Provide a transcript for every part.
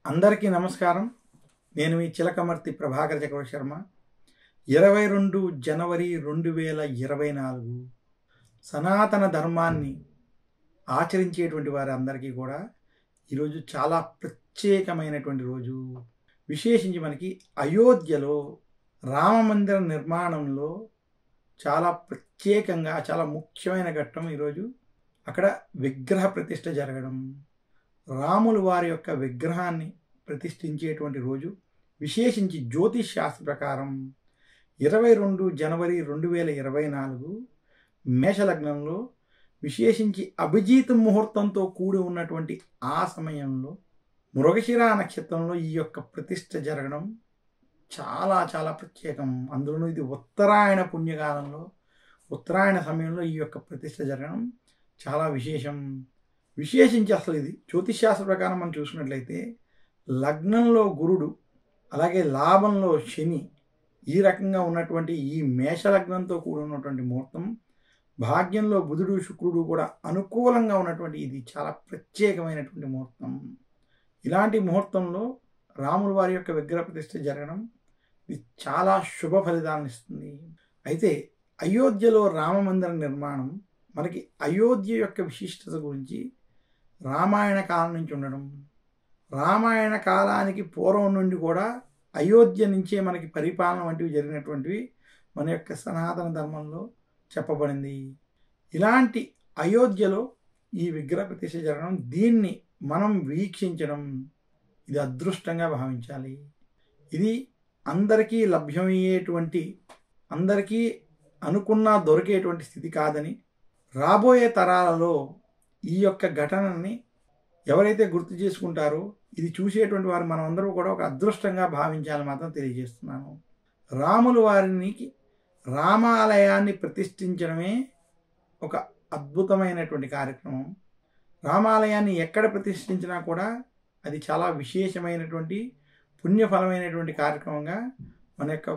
అందరికీ నమస్కారం. నేను మీ చిలకమర్తి ప్రభాకర్ చక్రవర్తి శర్మ. 22 జనవరి 2024 సనాతన ధర్మాన్ని ఆచరించేటువంటి వారి అందరికీ కూడా ఈరోజు చాలా ప్రత్యేకమైనటువంటి రోజు. విశేషించి మనకి అయోధ్యలో రామమందిర నిర్మాణంలో చాలా ప్రత్యేకంగా చాలా ముఖ్యమైన ఘట్టం ఈరోజు. అక్కడ విగ్రహ ప్రతిష్ఠ జరగడం, రాములు వారి యొక్క విగ్రహాన్ని ప్రతిష్ఠించేటువంటి రోజు. విశేషించి జ్యోతిష్ శాస్త్ర ప్రకారం 22 జనవరి 2024 మేషలగ్నంలో విశేషించి అభిజిత్ ముహూర్తంతో కూడి ఉన్నటువంటి ఆ సమయంలో మృగశిర నక్షత్రంలో ఈ యొక్క ప్రతిష్ఠ జరగడం చాలా చాలా ప్రత్యేకం. అందులోనూ ఇది ఉత్తరాయణ పుణ్యకాలంలో, ఉత్తరాయణ సమయంలో ఈ యొక్క ప్రతిష్ఠ జరగడం చాలా విశేషం. విశేషించి అసలు ఇది జ్యోతిశాస్త్ర ప్రకారం మనం చూసినట్లయితే లగ్నంలో గురుడు, అలాగే లాభంలో శని, ఈ రకంగా ఉన్నటువంటి ఈ మేషలగ్నంతో కూడి ఉన్నటువంటి ముహూర్తం, భాగ్యంలో బుధుడు శుక్రుడు కూడా అనుకూలంగా ఉన్నటువంటి ఇది చాలా ప్రత్యేకమైనటువంటి ముహూర్తం. ఇలాంటి ముహూర్తంలో రాముల వారి యొక్క విగ్రహ ప్రతిష్ఠ జరగడం ఇది చాలా శుభ ఫలితాలను ఇస్తుంది. అయితే అయోధ్యలో రామమందిర నిర్మాణం మనకి అయోధ్య యొక్క విశిష్టత గురించి రామాయణ కాలం నుంచి ఉండడం, రామాయణ కాలానికి పూర్వం నుండి కూడా అయోధ్య నుంచే మనకి పరిపాలన వంటివి జరిగినటువంటివి మన యొక్క సనాతన ధర్మంలో చెప్పబడింది. ఇలాంటి అయోధ్యలో ఈ విగ్రహ ప్రతిష్ఠ జరగడం, దీన్ని మనం వీక్షించడం ఇది అదృష్టంగా భావించాలి. ఇది అందరికీ లభ్యమయ్యేటువంటి, అందరికీ అనుకున్నా దొరికేటువంటి స్థితి కాదని, రాబోయే తరాలలో ఈ యొక్క ఘటనని ఎవరైతే గుర్తు చేసుకుంటారో ఇది చూసేటువంటి వారు మనమందరూ కూడా ఒక అదృష్టంగా భావించాలని మాత్రం తెలియజేస్తున్నాను. రాములు వారికి రామాలయాన్ని ప్రతిష్ఠించడమే ఒక అద్భుతమైనటువంటి కార్యక్రమం. రామాలయాన్ని ఎక్కడ ప్రతిష్ఠించినా కూడా అది చాలా విశేషమైనటువంటి పుణ్యఫలమైనటువంటి కార్యక్రమంగా మన యొక్క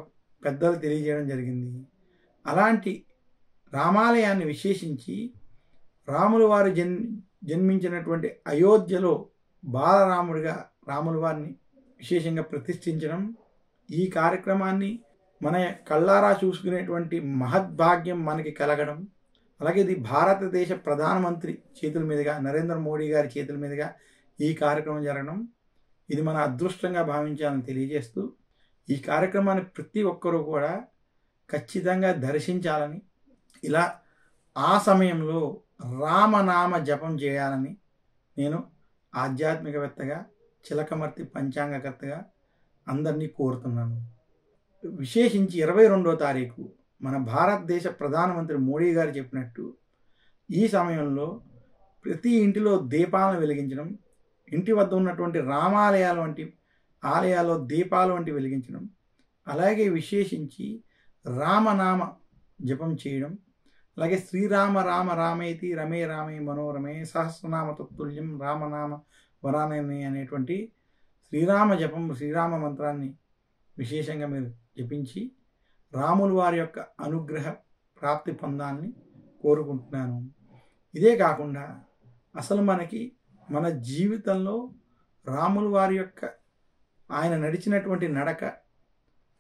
పెద్దలు తెలియజేయడం జరిగింది. అలాంటి రామాలయాన్ని విశేషించి రాములు వారు జన్మించినటువంటి అయోధ్యలో బాలరాముడిగా రాముల వారిని విశేషంగా ప్రతిష్ఠించడం, ఈ కార్యక్రమాన్ని మన కళ్ళారా చూసుకునేటువంటి మహద్భాగ్యం మనకి కలగడం, అలాగే ఇది భారతదేశ ప్రధానమంత్రి చేతుల మీదుగా, నరేంద్ర మోడీ గారి చేతుల మీదుగా ఈ కార్యక్రమం జరగడం ఇది మన అదృష్టంగా భావించాలని తెలియజేస్తూ, ఈ కార్యక్రమాన్ని ప్రతి ఒక్కరూ కూడా ఖచ్చితంగా దర్శించాలని, ఇలా ఆ సమయంలో రామనామ జపం చేయాలని నేను ఆధ్యాత్మికవేత్తగా, చిలకమర్తి పంచాంగకర్తగా అందరినీ కోరుతున్నాను. విశేషించి 22వ తారీఖు మన భారతదేశ ప్రధానమంత్రి మోడీ గారు చెప్పినట్టు ఈ సమయంలో ప్రతి ఇంటిలో దీపాలను వెలిగించడం, ఇంటి వద్ద ఉన్నటువంటి రామాలయాల వంటి ఆలయాల్లో దీపాలు వంటి వెలిగించడం, అలాగే విశేషించి రామనామ జపం చేయడం, అలాగే శ్రీరామ రామ రామేతి రమే రామే మనోరమే సహస్రనామ తత్తుల్యం రామనామ వరాననే అనేటువంటి శ్రీరామ జపం, శ్రీరామ మంత్రాన్ని విశేషంగా మీరు జపించి రాములు వారి యొక్క అనుగ్రహ ప్రాప్తి పొందాలని కోరుకుంటున్నాను. ఇదే కాకుండా అసలు మనకి మన జీవితంలో రాములు వారి యొక్క ఆయన నడిచినటువంటి నడక,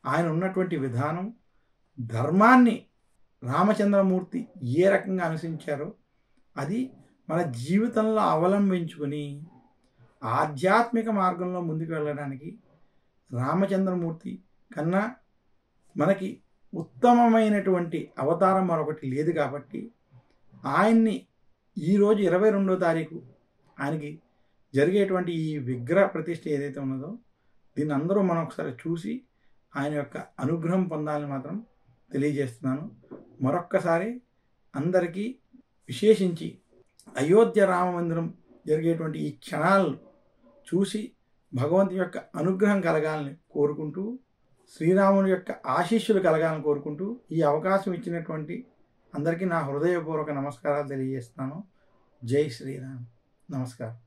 ఆయన ఉన్నటువంటి విధానం, ధర్మాన్ని రామచంద్రమూర్తి ఏ రకంగా అనుసరించారో అది మన జీవితంలో అవలంబించుకొని ఆధ్యాత్మిక మార్గంలో ముందుకు వెళ్ళడానికి రామచంద్రమూర్తి కన్నా మనకి ఉత్తమమైనటువంటి అవతారం మరొకటి లేదు. కాబట్టి ఆయన్ని ఈరోజు 22వ తారీఖు ఆయనకి జరిగేటువంటి ఈ విగ్రహ ప్రతిష్ఠ ఏదైతే ఉన్నదో దీన్ని అందరూ మనం ఒకసారి చూసి ఆయన యొక్క అనుగ్రహం పొందాలని మాత్రం తెలియజేస్తున్నాను. మరొక్కసారి అందరికీ విశేషించి అయోధ్య రామ మందిరం జరిగేటువంటి ఈ క్షణాలు చూసి భగవంతుని యొక్క అనుగ్రహం కలగాలని కోరుకుంటూ, శ్రీరాముని యొక్క ఆశీస్సులు కలగాలని కోరుకుంటూ ఈ అవకాశం ఇచ్చినటువంటి అందరికీ నా హృదయపూర్వక నమస్కారాలు తెలియజేస్తున్నాను. జై శ్రీరామ్. నమస్కారం.